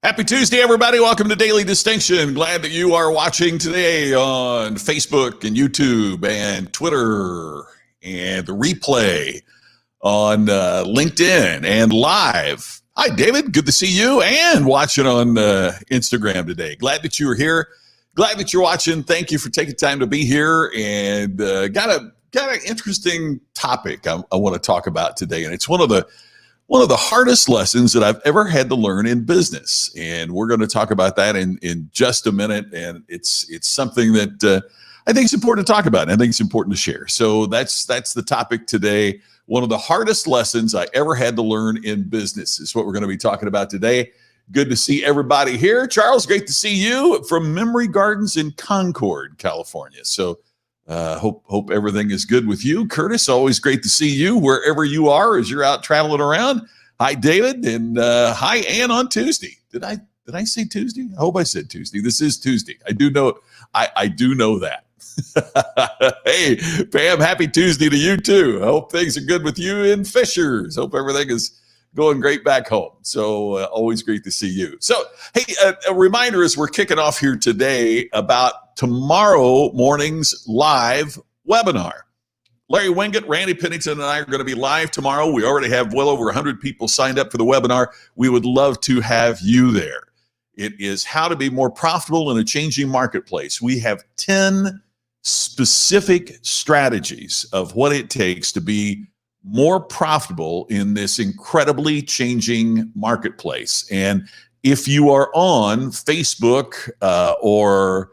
Happy Tuesday, everybody. Welcome to Daily Distinction. Glad that you are watching today on Facebook and YouTube and Twitter and the replay on LinkedIn and live. Hi, David. Good to see you and watching on Instagram today. Glad that you are here. Glad that you're watching. Thank you for taking time to be here. And got an interesting topic I want to talk about today. And it's one of the hardest lessons that I've ever had to learn in business. And we're going to talk about that in just a minute. And it's something that I think is important to talk about. And I think it's important to share. So that's the topic today. One of the hardest lessons I ever had to learn in business is what we're going to be talking about today. Good to see everybody here. Charles, great to see you from Memory Gardens in Concord, California. So hope everything is good with you. Curtis, always great to see you wherever you are as you're out traveling around. Hi, David, and hi, Ann on Tuesday. Did I say Tuesday? I hope I said Tuesday. This is Tuesday. I do know that. Hey, Pam, happy Tuesday to you too. I hope things are good with you in Fishers. Hope everything is going great back home. So always great to see you. So, hey, a reminder as we're kicking off here today about tomorrow morning's live webinar. Larry Winget, Randy Pennington, and I are going to be live tomorrow. We already have well over 100 people signed up for the webinar. We would love to have you there. It is how to be more profitable in a changing marketplace. We have 10 specific strategies of what it takes to be more profitable in this incredibly changing marketplace. And if you are on Facebook or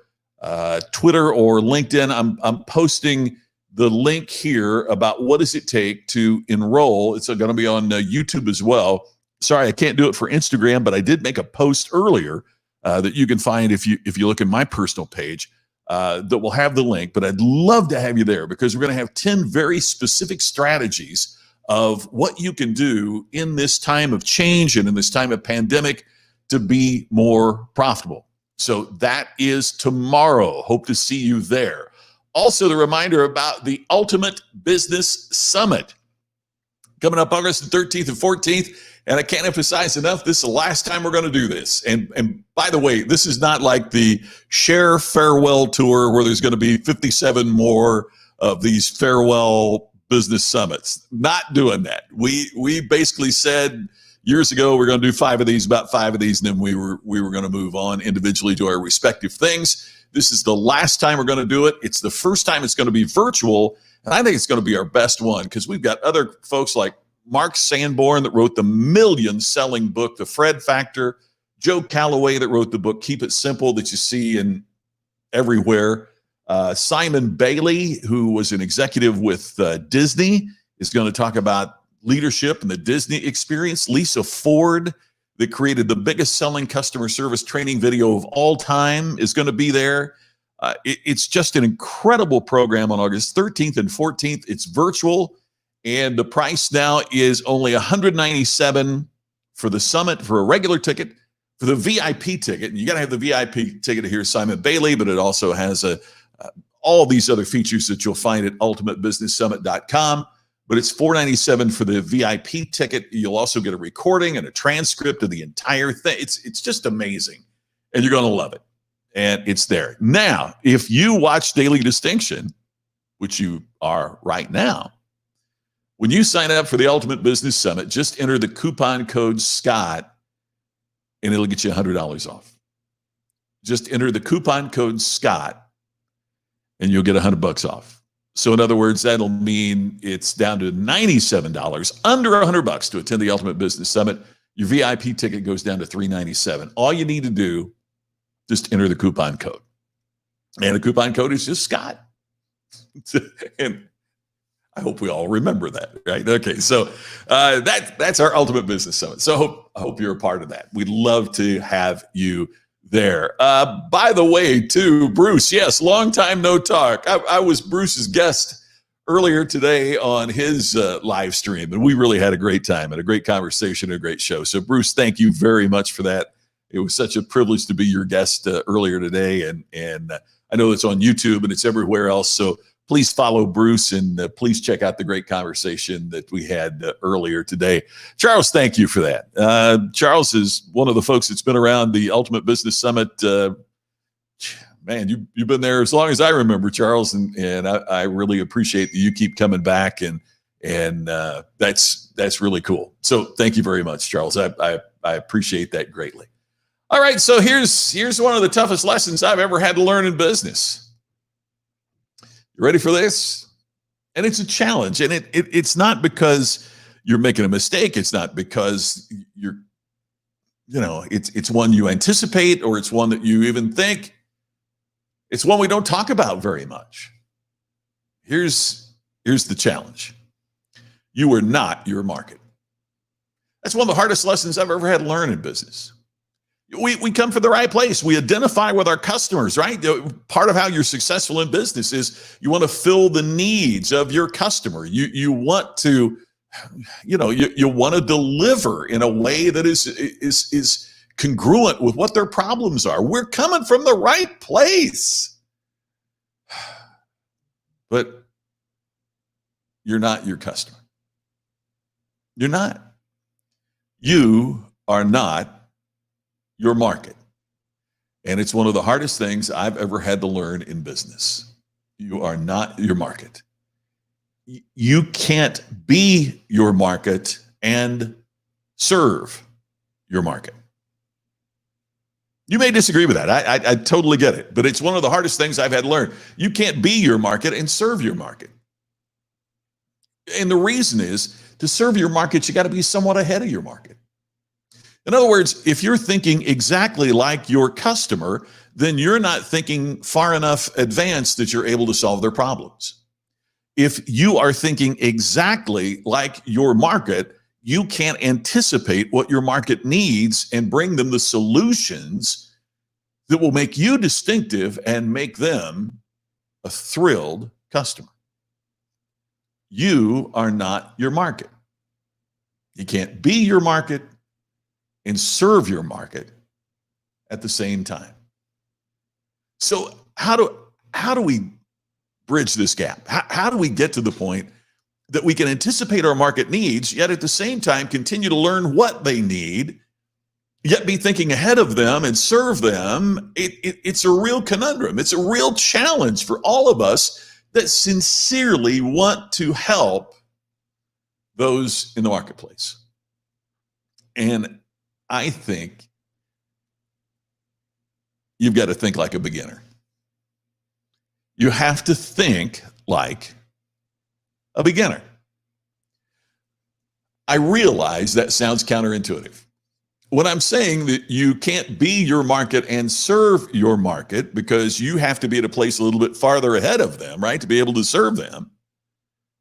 Twitter or LinkedIn, I'm posting the link here about what does it take to enroll. It's going to be on YouTube as well. Sorry, I can't do it for Instagram, but I did make a post earlier that you can find if you look at my personal page that will have the link. But I'd love to have you there because we're going to have 10 very specific strategies of what you can do in this time of change and in this time of pandemic to be more profitable. So that is tomorrow. Hope to see you there. Also, the reminder about the Ultimate Business Summit coming up August 13th and 14th. And I can't emphasize enough, this is the last time we're going to do this. And by the way, this is not like the Share Farewell Tour where there's going to be 57 more of these farewell business summits. Not doing that. We basically said years ago we're going to do about five of these, and then we were going to move on individually to our respective things. This is the last time we're going to do it. It's the first time it's going to be virtual, and I think it's going to be our best one because we've got other folks like Mark Sanborn that wrote the million-selling book, The Fred Factor, Joe Calloway that wrote the book, Keep It Simple, that you see in everywhere. Simon Bailey, who was an executive with Disney, is going to talk about leadership and the Disney experience. Lisa Ford, that created the biggest selling customer service training video of all time, is going to be there. It's just an incredible program on August 13th and 14th. It's virtual. And the price now is only $197 for the summit for a regular ticket. For the VIP ticket, and you got to have the VIP ticket to hear Simon Bailey, but it also has all these other features that you'll find at ultimatebusinesssummit.com. But it's $497 for the VIP ticket. You'll also get a recording and a transcript of the entire thing. It's just amazing, and you're going to love it. And it's there. Now, if you watch Daily Distinction, which you are right now, when you sign up for the Ultimate Business Summit, just enter the coupon code SCOTT, and it'll get you $100 off. Just enter the coupon code SCOTT, and you'll get $100 off. So in other words, that'll mean it's down to $97, under $100 to attend the Ultimate Business Summit. Your VIP ticket goes down to $397. All you need to do, just enter the coupon code. And the coupon code is just Scott. And I hope we all remember that, right? Okay, so that's our Ultimate Business Summit. So I hope you're a part of that. We'd love to have you there. By the way, too, Bruce, yes, long time no talk. I was Bruce's guest earlier today on his live stream, and we really had a great time and a great conversation and a great show. So, Bruce, thank you very much for that. It was such a privilege to be your guest earlier today, and I know it's on YouTube and it's everywhere else. So please follow Bruce, and please check out the great conversation that we had earlier today. Charles, thank you for that. Charles is one of the folks that's been around the Ultimate Business Summit. Man, you've been there as long as I remember, Charles, and I really appreciate that you keep coming back, and that's really cool. So thank you very much, Charles. I appreciate that greatly. All right, so here's one of the toughest lessons I've ever had to learn in business. You ready for this? And it's a challenge, and it's not because you're making a mistake. It's not because it's one you anticipate, or it's one that you even think. It's one we don't talk about very much. Here's the challenge. You are not your market. That's one of the hardest lessons I've ever had to learn in business. We come from the right place. We identify with our customers, right? Part of how you're successful in business is you want to fill the needs of your customer. You want to, you want to deliver in a way that is congruent with what their problems are. We're coming from the right place. But you're not your customer. You're not. You are not your market. And it's one of the hardest things I've ever had to learn in business. You are not your market. You can't be your market and serve your market. You may disagree with that. I totally get it. But it's one of the hardest things I've had to learn. You can't be your market and serve your market. And the reason is, to serve your market, you got to be somewhat ahead of your market. In other words, if you're thinking exactly like your customer, then you're not thinking far enough advanced that you're able to solve their problems. If you are thinking exactly like your market, you can't anticipate what your market needs and bring them the solutions that will make you distinctive and make them a thrilled customer. You are not your market. You can't be your market and serve your market at the same time. So how do we bridge this gap? How do we get to the point that we can anticipate our market needs, yet at the same time continue to learn what they need, yet be thinking ahead of them and serve them? It's a real conundrum. It's a real challenge for all of us that sincerely want to help those in the marketplace. And I think you've got to think like a beginner. You have to think like a beginner. I realize that sounds counterintuitive. When I'm saying that you can't be your market and serve your market because you have to be at a place a little bit farther ahead of them, right, to be able to serve them,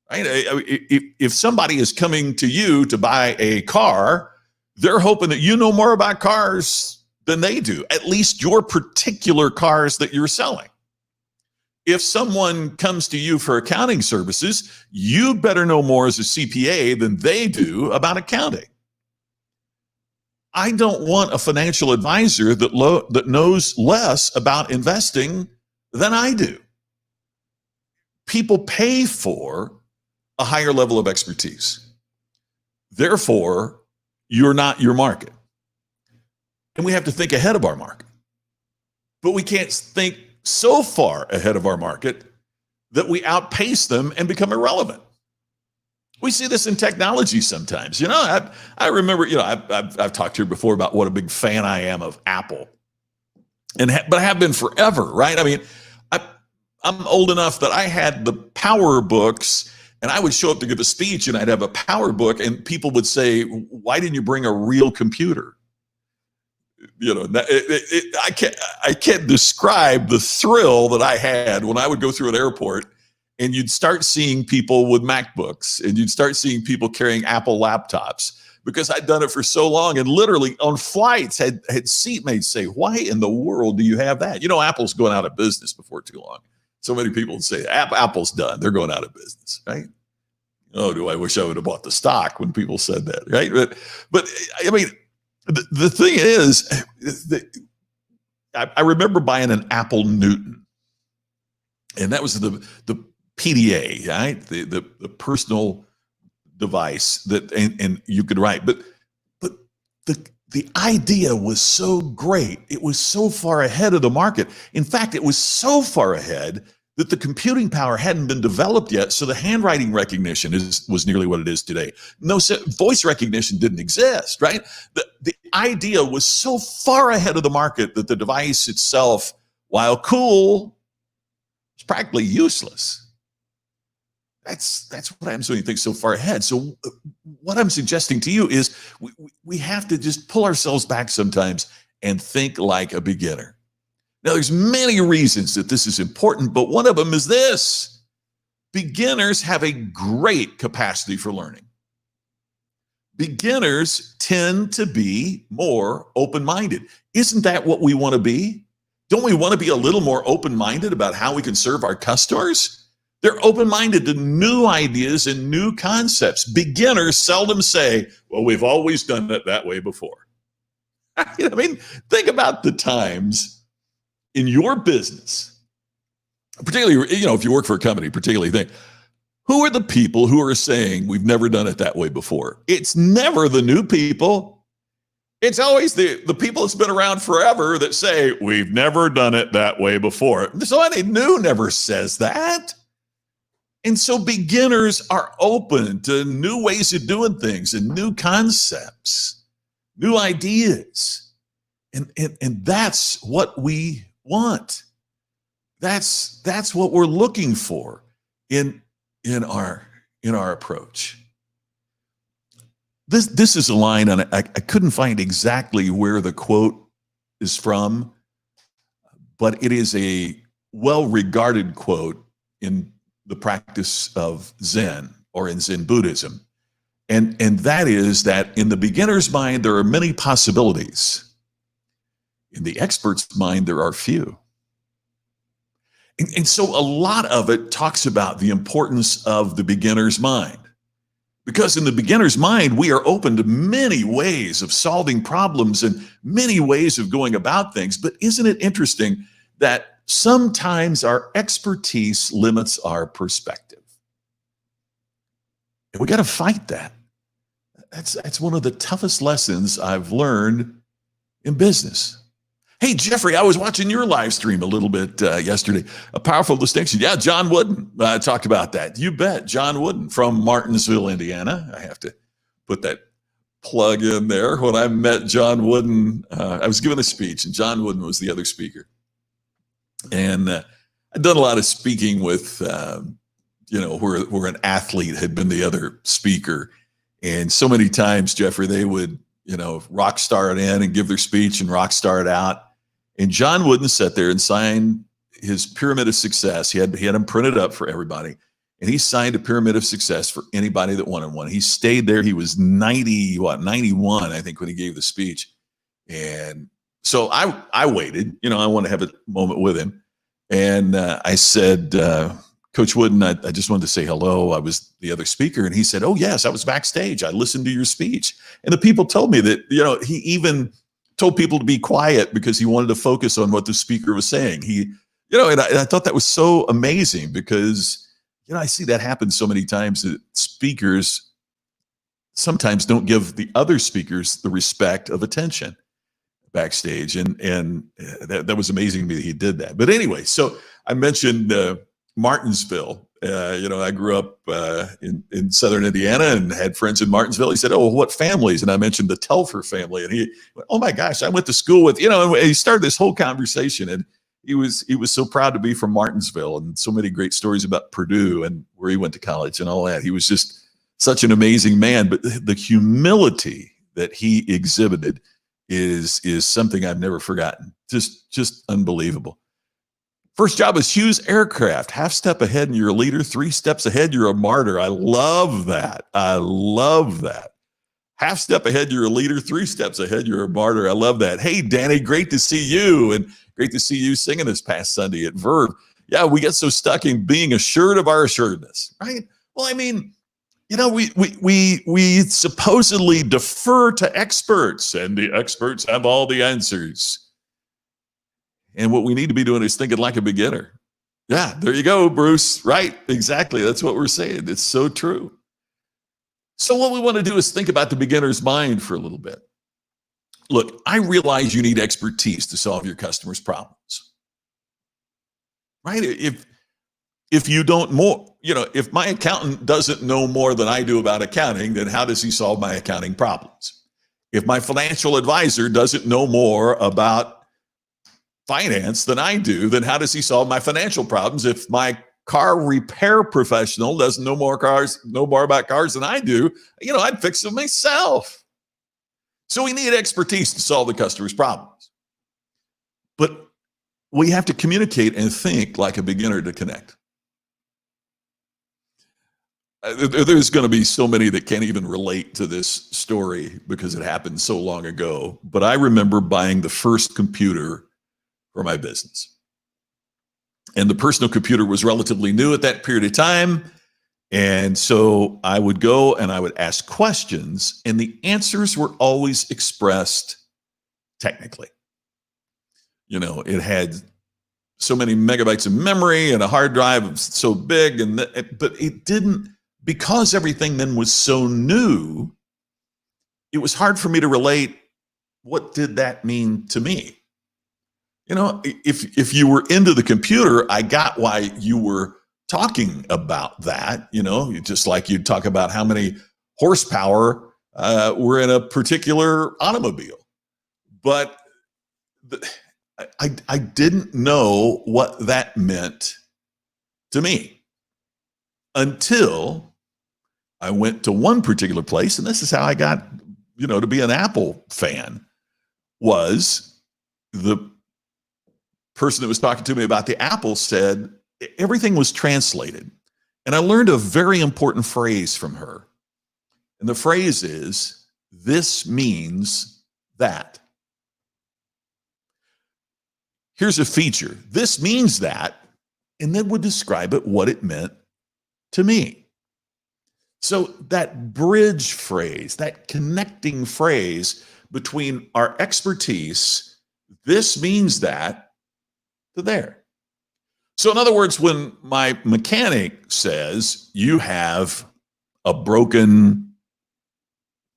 right? If somebody is coming to you to buy a car, they're hoping that you know more about cars than they do, at least your particular cars that you're selling. If someone comes to you for accounting services, you better know more as a CPA than they do about accounting. I don't want a financial advisor that knows less about investing than I do. People pay for a higher level of expertise. Therefore, you're not your market. And we have to think ahead of our market. But we can't think so far ahead of our market that we outpace them and become irrelevant. We see this in technology sometimes. I remember, I've talked here before about what a big fan I am of Apple. But I have been forever, right? I mean, I'm old enough that I had the Power Books, and I would show up to give a speech and I'd have a Power Book, and people would say, "Why didn't you bring a real computer?" I can't describe the thrill that I had when I would go through an airport and you'd start seeing people with MacBooks and you'd start seeing people carrying Apple laptops, because I'd done it for so long, and literally on flights had seatmates say, "Why in the world do you have that?" Apple's going out of business before too long. So many people would say, Apple's done. They're going out of business, right? Oh, do I wish I would have bought the stock when people said that, right? But I mean, the thing is, I remember buying an Apple Newton, and that was the PDA, right? The personal device that, and you could write, but the idea was so great. It was so far ahead of the market. In fact, it was so far ahead that the computing power hadn't been developed yet. So the handwriting recognition was nearly what it is today. No, voice recognition didn't exist, right? The idea was so far ahead of the market that the device itself, while cool, is practically useless. That's what happens when you think so far ahead. So what I'm suggesting to you is we have to just pull ourselves back sometimes and think like a beginner. Now, there's many reasons that this is important, but one of them is this: beginners have a great capacity for learning. Beginners tend to be more open-minded. Isn't that what we want to be? Don't we want to be a little more open-minded about how we can serve our customers? They're open-minded to new ideas and new concepts. Beginners seldom say, well, we've always done it that way before. I mean, think about the times in your business, particularly, if you work for a company, particularly think, who are the people who are saying we've never done it that way before? It's never the new people. It's always the people that's been around forever that say, we've never done it that way before. Somebody new never says that. And so beginners are open to new ways of doing things and new concepts, new ideas. And that's what we want. That's what we're looking for in our approach. This is a line, and I couldn't find exactly where the quote is from, but it is a well-regarded quote in the practice of Zen, or in Zen Buddhism. And that is that in the beginner's mind, there are many possibilities. In the expert's mind, there are few. And so a lot of it talks about the importance of the beginner's mind. Because in the beginner's mind, we are open to many ways of solving problems and many ways of going about things. But isn't it interesting that sometimes our expertise limits our perspective? And we got to fight that. That's one of the toughest lessons I've learned in business. Hey, Jeffrey, I was watching your live stream a little bit yesterday. A powerful distinction. Yeah, John Wooden talked about that. You bet. John Wooden from Martinsville, Indiana. I have to put that plug in there. When I met John Wooden, I was giving a speech, and John Wooden was the other speaker. And I'd done a lot of speaking with, where an athlete had been the other speaker. And so many times, Jeffrey, they would, rock star it in and give their speech and rock star it out. And John Wooden sat there and signed his Pyramid of Success. He had them printed up for everybody. And he signed a Pyramid of Success for anybody that wanted one. He stayed there. He was 91, I think, when he gave the speech. And so I waited, I want to have a moment with him. And I said, Coach Wooden, I just wanted to say hello. I was the other speaker. And he said, oh, yes, I was backstage. I listened to your speech. And the people told me that, he even told people to be quiet because he wanted to focus on what the speaker was saying. And I thought that was so amazing because, I see that happen so many times that speakers sometimes don't give the other speakers the respect of attention backstage. And that was amazing to me that he did that. But anyway, so I mentioned Martinsville. I grew up in Southern Indiana and had friends in Martinsville. He said, oh, what families? And I mentioned the Telfer family. And he went, oh my gosh, I went to school with, and he started this whole conversation. And he was so proud to be from Martinsville, and so many great stories about Purdue and where he went to college and all that. He was just such an amazing man. But the humility that he exhibited is something I've never forgotten. Just unbelievable. First job is Hughes Aircraft. Half step ahead and you're a leader. 3 steps ahead, you're a martyr. I love that. Half step ahead, you're a leader. 3 steps ahead, you're a martyr. I love that. Hey, Danny, great to see you. And great to see you singing this past Sunday at Verve. Yeah, we get so stuck in being assured of our assuredness, right? Well, I mean, we supposedly defer to experts, and the experts have all the answers. And what we need to be doing is thinking like a beginner. Yeah, there you go, Bruce. Right. Exactly. That's what we're saying. It's so true. So what we want to do is think about the beginner's mind for a little bit. Look, I realize you need expertise to solve your customers' problems. Right? If you don't more, if my accountant doesn't know more than I do about accounting, then how does he solve my accounting problems? If my financial advisor doesn't know more about finance than I do, then how does he solve my financial problems? If my car repair professional doesn't know more about cars than I do, I'd fix them myself. So we need expertise to solve the customer's problems. But we have to communicate and think like a beginner to connect. There's going to be so many that can't even relate to this story because it happened so long ago. But I remember buying the first computer for my business. And the personal computer was relatively new at that period of time. And so I would go and I would ask questions, and the answers were always expressed technically. It had so many megabytes of memory and a hard drive so big, but it didn't, because everything then was so new, it was hard for me to relate. What did that mean to me? If you were into the computer, I got why you were talking about that. Just like you'd talk about how many horsepower were in a particular automobile. But I didn't know what that meant to me until I went to one particular place, and this is how I got, to be an Apple fan, was the person that was talking to me about the Apple said everything was translated. And I learned a very important phrase from her. And the phrase is, this means that. Here's a feature. This means that, and then would describe it, what it meant to me. So that bridge phrase, that connecting phrase between our expertise, this means that, to there. So in other words, when my mechanic says you have a broken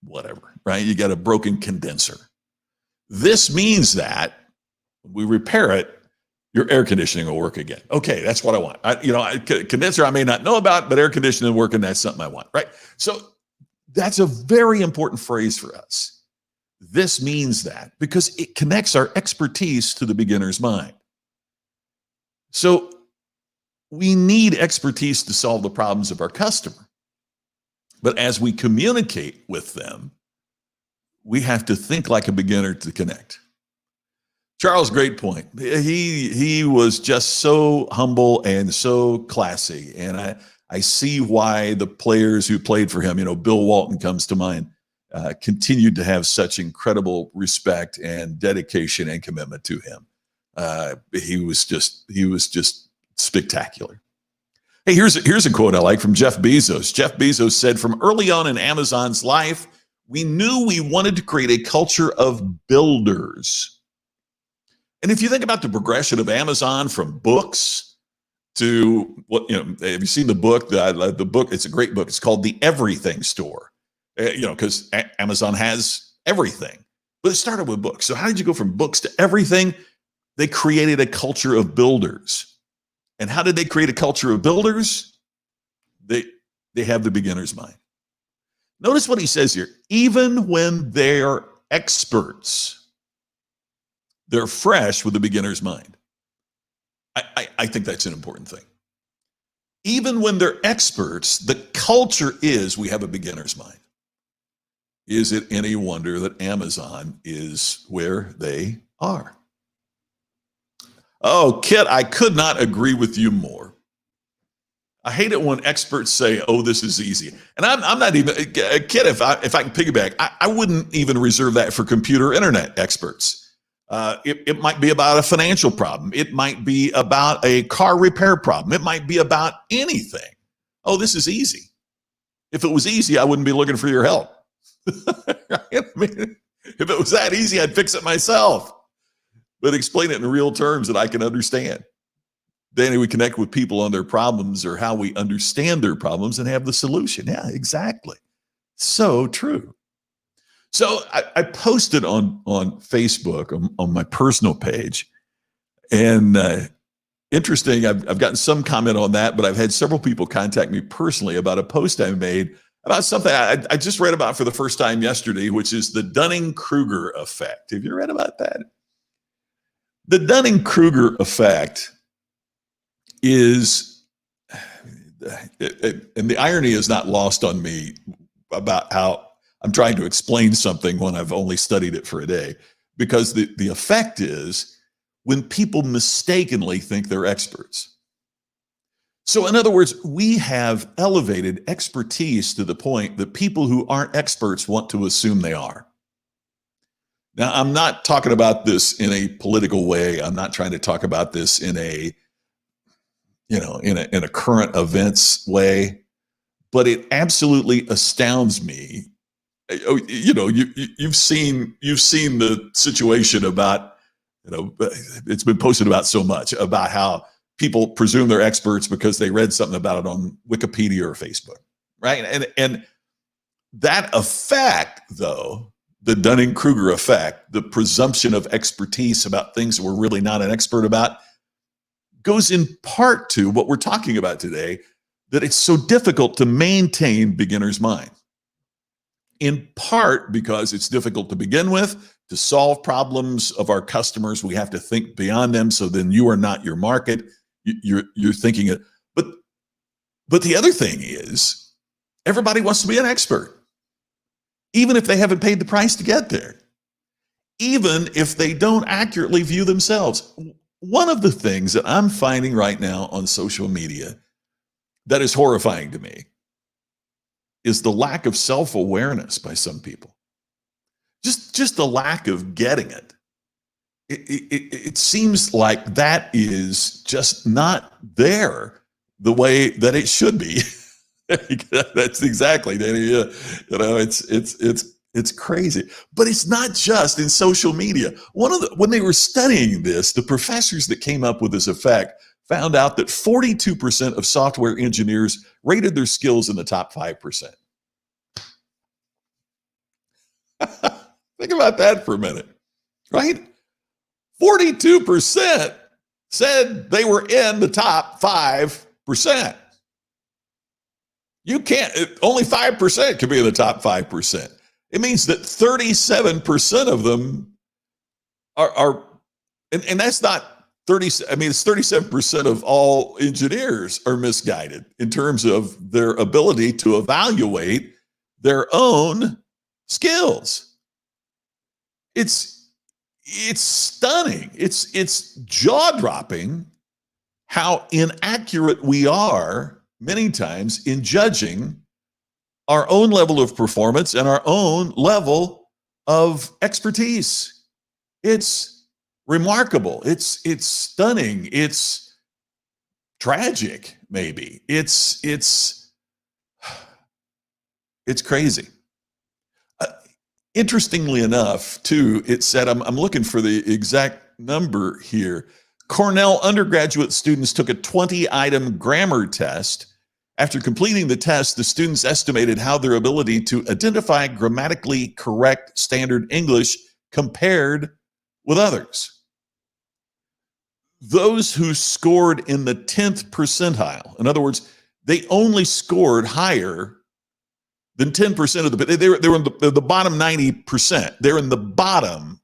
whatever, right? You got a broken condenser. This means that when we repair it, your air conditioning will work again. Okay, that's what I want. Condenser I may not know about, but air conditioning working, that's something I want, right? So that's a very important phrase for us. This means that, because it connects our expertise to the beginner's mind. So we need expertise to solve the problems of our customer. But as we communicate with them, we have to think like a beginner to connect. Charles, great point. He was just so humble and so classy. And I see why the players who played for him, Bill Walton comes to mind, continued to have such incredible respect and dedication and commitment to him. He was just spectacular. Hey, here's a quote I like from Jeff Bezos. Jeff Bezos said, from early on in Amazon's life, we knew we wanted to create a culture of builders. And if you think about the progression of Amazon from books to have you seen the book? The book, it's a great book. It's called The Everything Store. Because Amazon has everything, but it started with books. So how did you go from books to everything? They created a culture of builders. And how did they create a culture of builders? They have the beginner's mind. Notice what he says here. Even when they're experts, they're fresh with the beginner's mind. I think that's an important thing. Even when they're experts, the culture is we have a beginner's mind. Is it any wonder that Amazon is where they are? Oh, Kit, I could not agree with you more. I hate it when experts say, oh, this is easy. And I'm not even, Kit, if I can piggyback, I wouldn't even reserve that for computer internet experts. It might be about a financial problem. It might be about a car repair problem. It might be about anything. Oh, this is easy. If it was easy, I wouldn't be looking for your help. I mean, if it was that easy, I'd fix it myself. But explain it in real terms that I can understand. Danny, we connect with people on their problems or how we understand their problems and have the solution. Yeah, exactly. So true. So I posted on Facebook on my personal page, and interesting. I've gotten some comment on that, but I've had several people contact me personally about a post I made about something I just read about for the first time yesterday, which is the Dunning-Kruger effect. Have you read about that? The Dunning-Kruger effect is, and the irony is not lost on me about how I'm trying to explain something when I've only studied it for a day, because the effect is when people mistakenly think they're experts. So in other words, we have elevated expertise to the point that people who aren't experts want to assume they are. Now, I'm not talking about this in a political way. I'm not trying to talk about this in a, in a current events way, but it absolutely astounds me. You've seen the situation about, it's been posted about so much about how people presume they're experts because they read something about it on Wikipedia or Facebook, right? And that effect, though, the Dunning-Kruger effect, the presumption of expertise about things that we're really not an expert about, goes in part to what we're talking about today, that it's so difficult to maintain beginner's mind. In part because it's difficult to begin with. To solve problems of our customers, we have to think beyond them. So then you are not your market. You're thinking it. But the other thing is, everybody wants to be an expert, even if they haven't paid the price to get there, even if they don't accurately view themselves. One of the things that I'm finding right now on social media that is horrifying to me is the lack of self-awareness by some people. Just the lack of getting it. It seems like that is just not there the way that it should be. That's exactly, Danny. It's crazy. But it's not just in social media. When they were studying this, the professors that came up with this effect found out that 42% of software engineers rated their skills in the top 5%. Think about that for a minute, right? 42% said they were in the top 5%. You can't, only 5% could be in the top 5%. It means that 37% of them are and that's not 30, I mean, it's 37% of all engineers are misguided in terms of their ability to evaluate their own skills. It's stunning. It's jaw-dropping how inaccurate we are many times in judging our own level of performance and our own level of expertise. It's remarkable. It's stunning. It's tragic, maybe. It's crazy. Interestingly enough, too, it said, I'm looking for the exact number here. Cornell undergraduate students took a 20-item grammar test. After completing the test, the students estimated how their ability to identify grammatically correct standard English compared with others. Those who scored in the 10th percentile, in other words, they only scored higher than 10% of they were in the bottom 90%. They're in the bottom,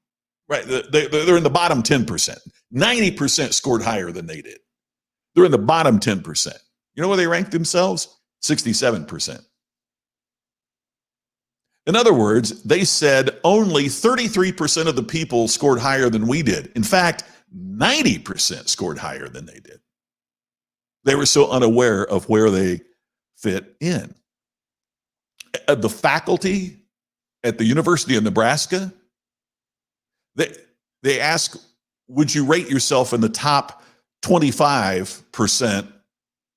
right? They're in the bottom 10%. 90% scored higher than they did. They're in the bottom 10%. You know where they ranked themselves? 67%. In other words, they said only 33% of the people scored higher than we did. In fact, 90% scored higher than they did. They were so unaware of where they fit in. The faculty at the University of Nebraska, they ask, would you rate yourself in the top 25%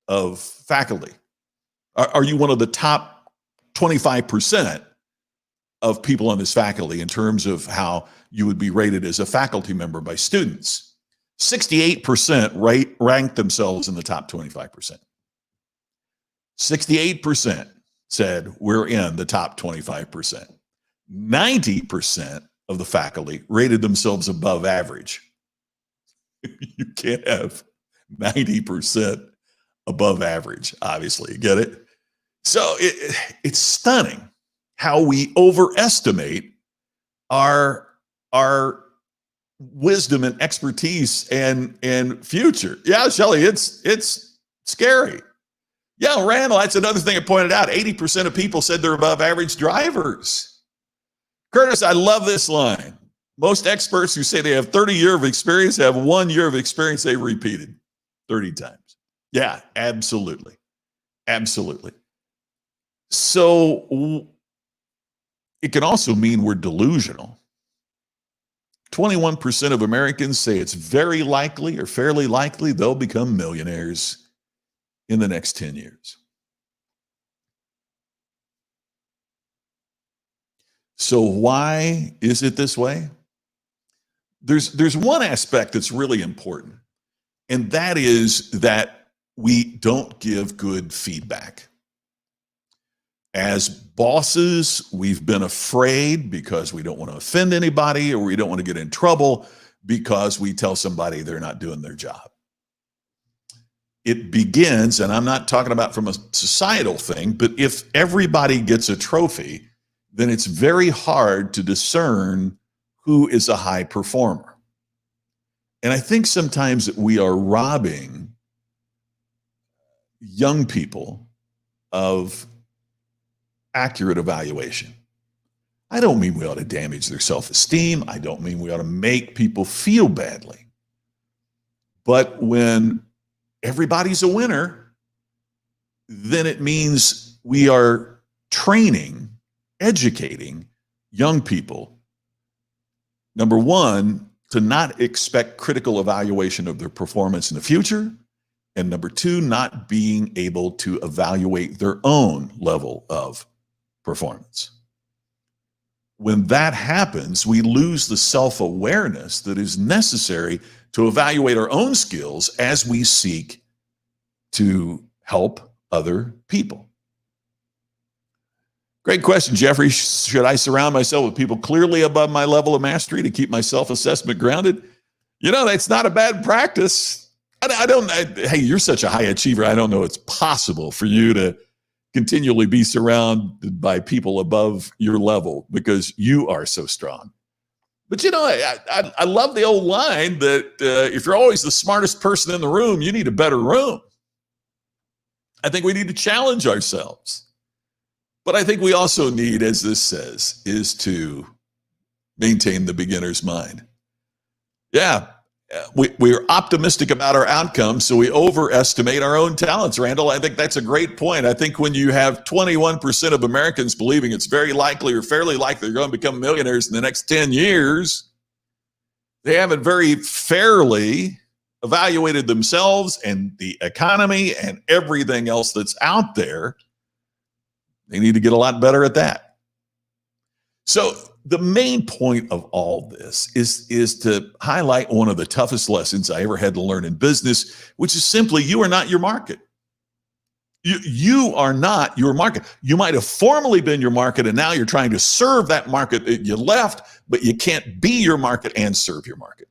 of faculty? Are you one of the top 25% of people on this faculty in terms of how you would be rated as a faculty member by students? 68% ranked themselves in the top 25%. 68% said we're in the top 25%. 90% of the faculty rated themselves above average. You can't have 90% above average, obviously. Get it? So it's stunning how we overestimate our wisdom and expertise and future. Yeah, Shelley, it's scary. Yeah, Randall, that's another thing I pointed out. 80% of people said they're above average drivers. Curtis, I love this line. Most experts who say they have 30 years of experience have 1 year of experience they've repeated 30 times. Yeah, absolutely. Absolutely. So it can also mean we're delusional. 21% of Americans say it's very likely or fairly likely they'll become millionaires in the next 10 years. So why is it this way? There's one aspect that's really important, and that is that we don't give good feedback. As bosses, we've been afraid because we don't want to offend anybody, or we don't want to get in trouble because we tell somebody they're not doing their job. It begins, and I'm not talking about from a societal thing, but if everybody gets a trophy, then it's very hard to discern who is a high performer. And I think sometimes that we are robbing young people of accurate evaluation. I don't mean we ought to damage their self-esteem. I don't mean we ought to make people feel badly. But when everybody's a winner, then it means we are training, educating young people, number one, to not expect critical evaluation of their performance in the future, and number two, not being able to evaluate their own level of performance. When that happens, we lose the self-awareness that is necessary to evaluate our own skills as we seek to help other people. Great question, Jeffrey. Should I surround myself with people clearly above my level of mastery to keep my self-assessment grounded? You know, that's not a bad practice. Hey, you're such a high achiever. I don't know it's possible for you to continually be surrounded by people above your level because you are so strong. But you know, I love the old line that if you're always the smartest person in the room, you need a better room. I think we need to challenge ourselves. But I think we also need, as this says, is to maintain the beginner's mind. Yeah, we're optimistic about our outcomes, so we overestimate our own talents, Randall. I think that's a great point. I think when you have 21% of Americans believing it's very likely or fairly likely they're going to become millionaires in the next 10 years, they haven't very fairly evaluated themselves and the economy and everything else that's out there. They need to get a lot better at that. So the main point of all this is to highlight one of the toughest lessons I ever had to learn in business, which is simply you are not your market. You are not your market. You might have formerly been your market, and now you're trying to serve that market that you left, but you can't be your market and serve your market.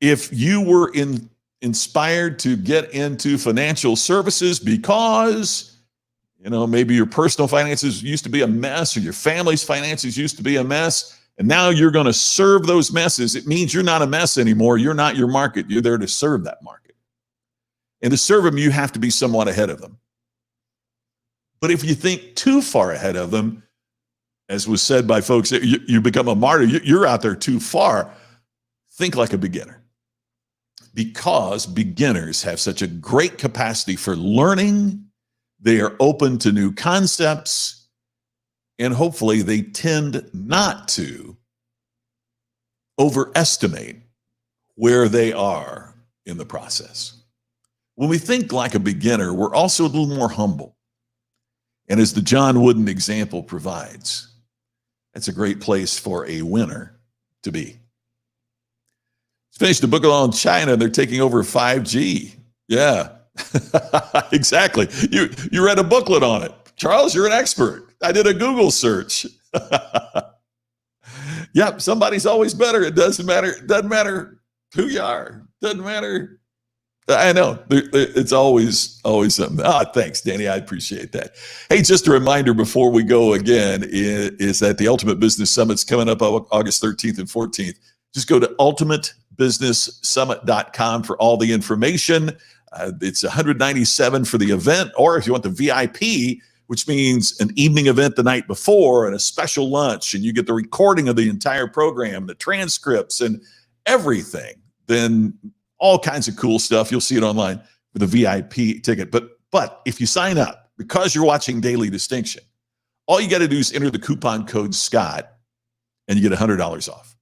If you were inspired to get into financial services because maybe your personal finances used to be a mess, or your family's finances used to be a mess, and now you're going to serve those messes, it means you're not a mess anymore. You're not your market. You're there to serve that market. And to serve them, you have to be somewhat ahead of them. But if you think too far ahead of them, as was said by folks, you become a martyr. You're out there too far. Think like a beginner. Because beginners have such a great capacity for learning, they are open to new concepts, and hopefully they tend not to overestimate where they are in the process. When we think like a beginner, we're also a little more humble. And as the John Wooden example provides, that's a great place for a winner to be. Finished a book on China. They're taking over 5G. Yeah, exactly. You read a booklet on it. Charles, you're an expert. I did a Google search. Yep, somebody's always better. It doesn't matter. It doesn't matter who you are. Doesn't matter. I know. It's always something. Thanks, Danny. I appreciate that. Hey, just a reminder before we go again is that the Ultimate Business Summit's coming up August 13th and 14th. Just go to ultimatebusinesssummit.com for all the information. It's $197 for the event, or if you want the VIP, which means an evening event the night before and a special lunch, and you get the recording of the entire program, the transcripts, and everything, then all kinds of cool stuff. You'll see it online with a VIP ticket. But if you sign up, because you're watching Daily Distinction, all you got to do is enter the coupon code Scott, and you get $100 off.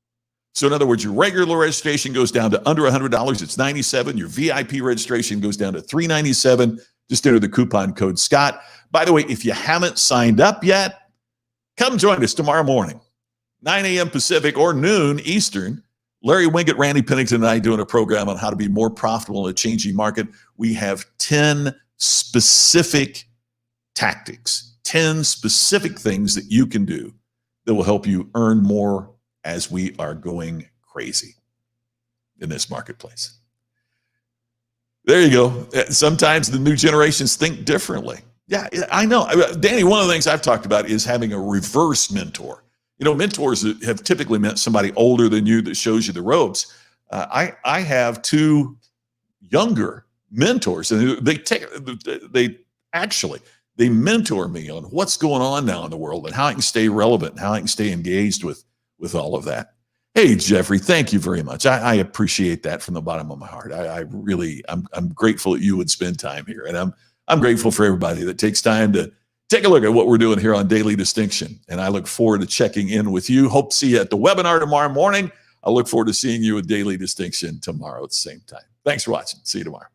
So in other words, your regular registration goes down to under $100. It's $97. Your VIP registration goes down to $397. Just enter the coupon code Scott. By the way, if you haven't signed up yet, come join us tomorrow morning, 9 a.m. Pacific or noon Eastern. Larry Winget, Randy Pennington, and I doing a program on how to be more profitable in a changing market. We have 10 specific tactics, 10 specific things that you can do that will help you earn more as we are going crazy in this marketplace. There you go. Sometimes the new generations think differently. Yeah, I know. Danny, one of the things I've talked about is having a reverse mentor. You know, mentors have typically meant somebody older than you that shows you the ropes. I have two younger mentors, and they mentor me on what's going on now in the world and how I can stay relevant and how I can stay engaged with all of that. Hey, Jeffrey, thank you very much. I appreciate that from the bottom of my heart. I'm grateful that you would spend time here, and I'm grateful for everybody that takes time to take a look at what we're doing here on Daily Distinction. And I look forward to checking in with you. Hope to see you at the webinar tomorrow morning. I look forward to seeing you at Daily Distinction tomorrow at the same time. Thanks for watching. See you tomorrow.